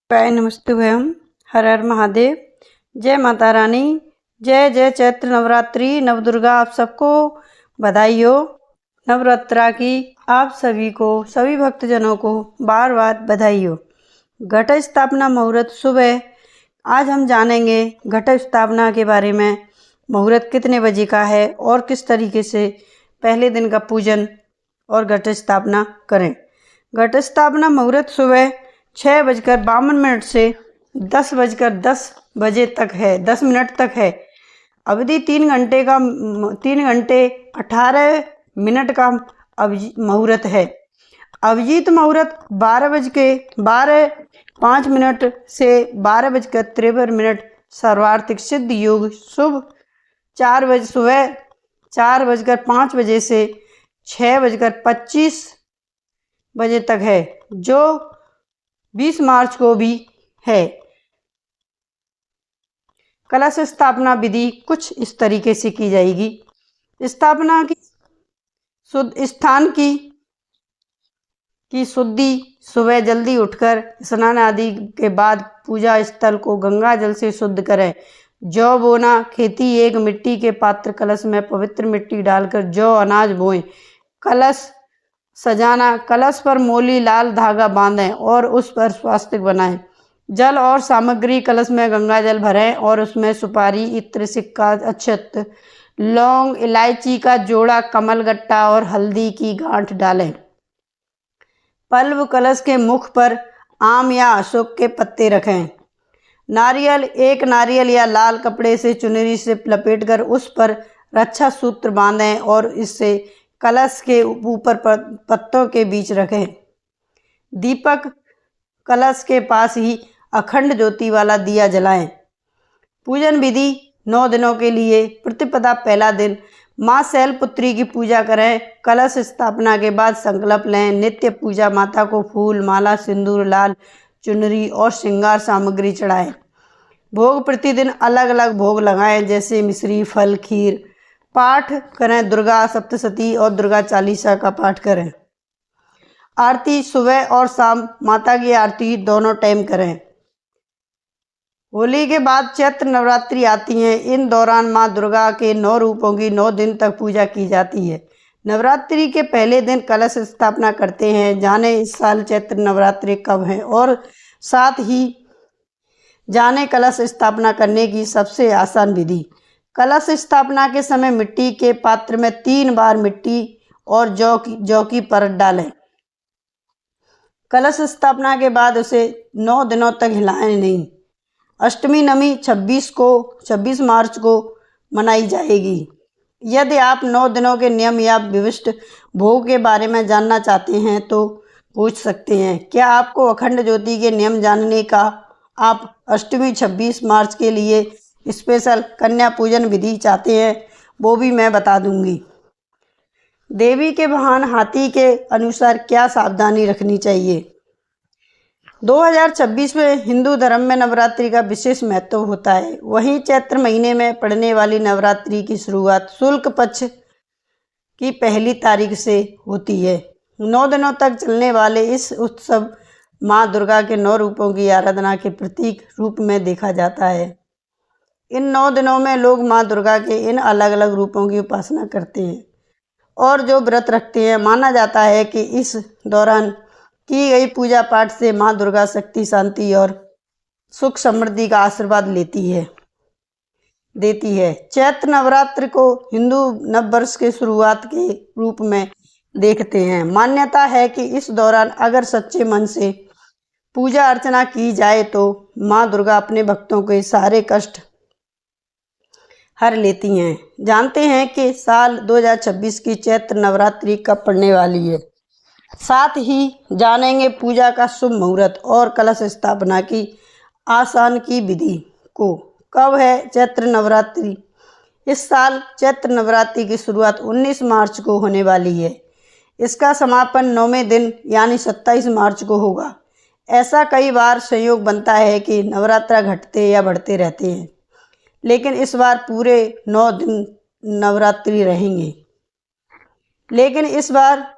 पाय नमस्तुभ्यम। हर हर महादेव। जय माता रानी। जय जय चैत्र नवरात्रि नवदुर्गा आप सबको बधाई हो। नवरात्रा की आप सभी को, सभी भक्तजनों को बार बार बधाई हो। घट स्थापना मुहूर्त सुबह। आज हम जानेंगे घट स्थापना के बारे में। मुहूर्त कितने बजे का है और किस तरीके से पहले दिन का पूजन और घट स्थापना करें। घट स्थापना मुहूर्त सुबह 6:52 से 10:10 तक है, 10 मिनट तक है। अवधि 3 घंटे 18 मिनट का मुहूर्त है। अभिजीत मुहूर्त 12:12:05 से 12:53 सर्वार्थिक सिद्ध योग शुभ सुबह 4:05 से 6:25 तक है, जो 20 मार्च को भी है। कलश स्थापना विधि कुछ इस तरीके से की जाएगी। स्थापना की स्थान की शुद्धि। सुबह जल्दी उठकर स्नान आदि के बाद पूजा स्थल को गंगा जल से शुद्ध करें। जौ बोना। खेती एक मिट्टी के पात्र कलश में पवित्र मिट्टी डालकर जौ अनाज बोएं। कलश सजाना। कलश पर मोली लाल धागा बांधें और उस पर स्वास्तिक बनाएं। जल और सामग्री। कलश में गंगा जल भरें और उसमें सुपारी, इत्र, सिक्का, अक्षत, लौंग, इलायची का जोड़ा, कमलगट्टा और हल्दी की गांठ डालें। पल्व कलश के मुख पर आम या अशोक के पत्ते रखें। नारियल। एक नारियल या लाल कपड़े से चुनरी से लपेटकर उस पर रक्षा सूत्र बांधें और इससे कलश के ऊपर पत्तों के बीच रखें। दीपक। कलश के पास ही अखंड ज्योति वाला दिया जलाएं। पूजन विधि 9 दिनों के लिए। प्रतिपदा पहला दिन माँ शैलपुत्री की पूजा करें। कलश स्थापना के बाद संकल्प लें। नित्य पूजा माता को फूल माला, सिंदूर, लाल चुनरी और श्रृंगार सामग्री चढ़ाएं। भोग प्रतिदिन अलग अलग भोग लगाएं, जैसे मिश्री, फल, खीर। पाठ करें। दुर्गा सप्तशती और दुर्गा चालीसा का पाठ करें। आरती सुबह और शाम माता की आरती दोनों टाइम करें। होली के बाद चैत्र नवरात्रि आती हैं। इन दौरान माँ दुर्गा के 9 रूपों की 9 दिन तक पूजा की जाती है। नवरात्रि के पहले दिन कलश स्थापना करते हैं। जाने इस साल चैत्र नवरात्रि कब है और साथ ही जाने कलश स्थापना करने की सबसे आसान विधि। कलश स्थापना के समय मिट्टी के पात्र में 3 बार मिट्टी और जौ की परत डालें। कलश स्थापना के बाद उसे 9 दिनों तक हिलाएं नहीं। अष्टमी नवमी 26 मार्च को मनाई जाएगी। यदि आप 9 दिनों के नियम या विशिष्ट भोग के बारे में जानना चाहते हैं तो पूछ सकते हैं। क्या आपको अखंड ज्योति के नियम जानने का आप अष्टमी 26 मार्च के लिए स्पेशल कन्या पूजन विधि चाहते हैं, वो भी मैं बता दूंगी। देवी के वाहन हाथी के अनुसार क्या सावधानी रखनी चाहिए। 2026 में हिंदू धर्म में नवरात्रि का विशेष महत्व होता है। वहीं चैत्र महीने में पड़ने वाली नवरात्रि की शुरुआत शुक्ल पक्ष की पहली तारीख से होती है। 9 दिनों तक चलने वाले इस उत्सव माँ दुर्गा के 9 रूपों की आराधना के प्रतीक रूप में देखा जाता है। इन 9 दिनों में लोग माँ दुर्गा के इन अलग अलग रूपों की उपासना करते हैं और जो व्रत रखते हैं। माना जाता है कि इस दौरान की गई पूजा पाठ से माँ दुर्गा शक्ति, शांति और सुख समृद्धि का आशीर्वाद देती है। चैत्र नवरात्र को हिंदू नववर्ष के शुरुआत के रूप में देखते हैं। मान्यता है कि इस दौरान अगर सच्चे मन से पूजा अर्चना की जाए तो माँ दुर्गा अपने भक्तों के सारे कष्ट हर लेती हैं। जानते हैं कि साल 2026 की चैत्र नवरात्रि कब पड़ने वाली है। साथ ही जानेंगे पूजा का शुभ मुहूर्त और कलश स्थापना की आसान की विधि को। कब है चैत्र नवरात्रि। इस साल चैत्र नवरात्रि की शुरुआत 19 मार्च को होने वाली है। इसका समापन 9वें दिन यानी 27 मार्च को होगा। ऐसा कई बार संयोग बनता है कि नवरात्रा घटते या बढ़ते रहते हैं, लेकिन इस बार पूरे 9 दिन नवरात्रि रहेंगे। लेकिन इस बार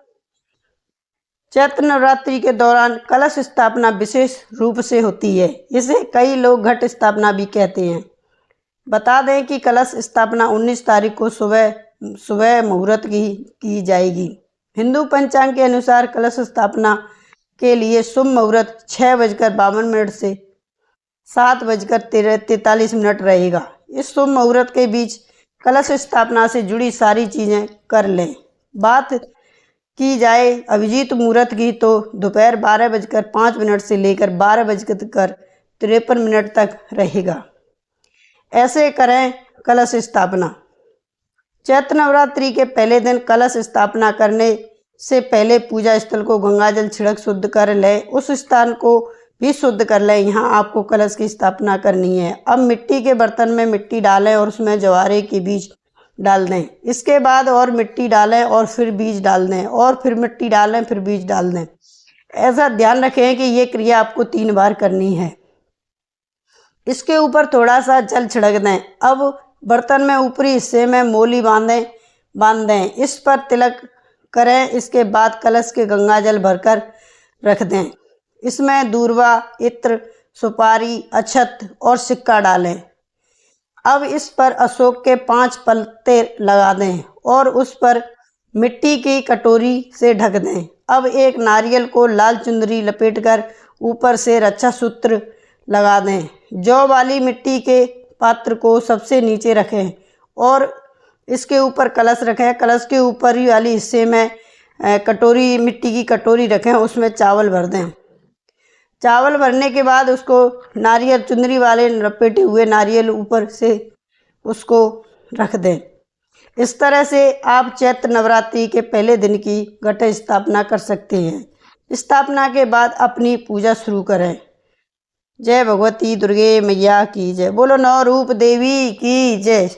चैत्र नवरात्रि के दौरान कलश स्थापना विशेष रूप से होती है। इसे कई लोग घट स्थापना भी कहते हैं। बता दें कि कलश स्थापना 19 तारीख को सुबह मुहूर्त की जाएगी। हिंदू पंचांग के अनुसार कलश स्थापना के लिए शुभ मुहूर्त 6:52 से 7:43 रहेगा। इस शुभ मुहूर्त के बीच कलश स्थापना से जुड़ी सारी चीज़ें कर लें। बात की जाए अभिजीत मुहूर्त की तो दोपहर 12:05 से लेकर 12:53 तक रहेगा। ऐसे करें कलश स्थापना। चैत्र नवरात्रि के पहले दिन कलश स्थापना करने से पहले पूजा स्थल को गंगाजल छिड़क शुद्ध कर लें। उस स्थान को भी शुद्ध कर लें। यहाँ आपको कलश की स्थापना करनी है। अब मिट्टी के बर्तन में मिट्टी डालें और उसमें जवारे के बीज डाल दें। इसके बाद और मिट्टी डालें और फिर बीज डाल दें और फिर मिट्टी डालें फिर बीज डाल दें। ऐसा ध्यान रखें कि ये क्रिया आपको 3 बार करनी है। इसके ऊपर थोड़ा सा जल छिड़क दें। अब बर्तन में ऊपरी हिस्से में मोली बांध दें। इस पर तिलक करें। इसके बाद कलश के गंगाजल भरकर रख दें। इसमें दूर्वा, इत्र, सुपारी, अक्षत और सिक्का डालें। अब इस पर अशोक के 5 पत्ते लगा दें और उस पर मिट्टी की कटोरी से ढक दें। अब एक नारियल को लाल चुंदरी लपेटकर ऊपर से रक्षा सूत्र लगा दें। जौ वाली मिट्टी के पात्र को सबसे नीचे रखें और इसके ऊपर कलश रखें। कलश के ऊपर ही वाली हिस्से में मिट्टी की कटोरी रखें, उसमें चावल भर दें। चावल भरने के बाद उसको नारियल चुंदरी वाले लपेटे हुए नारियल ऊपर से उसको रख दें। इस तरह से आप चैत्र नवरात्रि के पहले दिन की घट स्थापना कर सकते हैं। स्थापना के बाद अपनी पूजा शुरू करें। जय भगवती दुर्गे मैया की जय। बोलो नौ रूप देवी की जय।